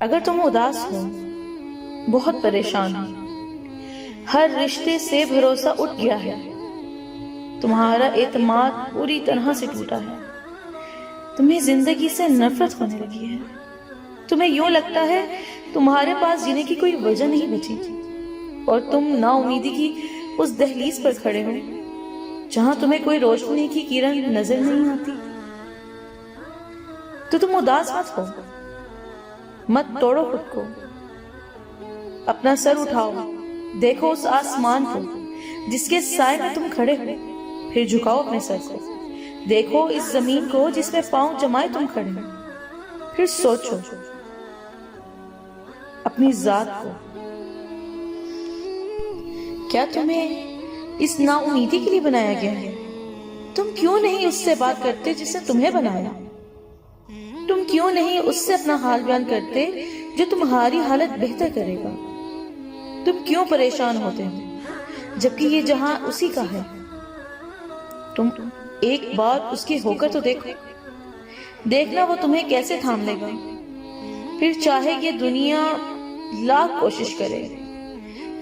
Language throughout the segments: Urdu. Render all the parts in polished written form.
اگر تم اداس ہو، بہت پریشان ہو، ہر رشتے سے بھروسہ اٹھ گیا ہے، تمہارا اعتماد پوری طرح سے ٹوٹا ہے، تمہیں زندگی سے نفرت ہونے لگی ہے، تمہیں یوں لگتا ہے تمہارے پاس جینے کی کوئی وجہ نہیں بچی، اور تم نا امیدی کی اس دہلیز پر کھڑے ہو جہاں تمہیں کوئی روشنی کی کرن نظر نہیں آتی، تو تم اداس مت ہو، مت توڑو خود کو، اپنا سر اٹھاؤ، دیکھو اس آسمان کو جس کے سائے میں تم کھڑے ہو، پھر جھکاؤ اپنے سر کو، دیکھو اس زمین کو جس میں پاؤں جمائے تم کھڑے ہو، پھر سوچو اپنی ذات کو، کیا تمہیں اس نا امیدی کے لیے بنایا گیا ہے؟ تم کیوں نہیں اس سے بات کرتے جس نے تمہیں بنایا؟ تم کیوں نہیں اس سے اپنا حال بیان کرتے جو تمہاری حالت بہتر کرے گا؟ تم کیوں پریشان ہوتے ہو جبکہ یہ جہاں اسی کا ہے؟ تم ایک بار اس کے ہو کر تو دیکھو، دیکھنا وہ تمہیں کیسے تھام لے گا، پھر چاہے یہ دنیا لاکھ کوشش کرے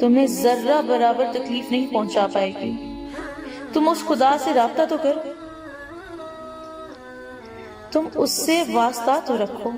تمہیں ذرہ برابر تکلیف نہیں پہنچا پائے گی۔ تم اس خدا سے رابطہ تو کرو، تم اس سے واسطہ تو رکھو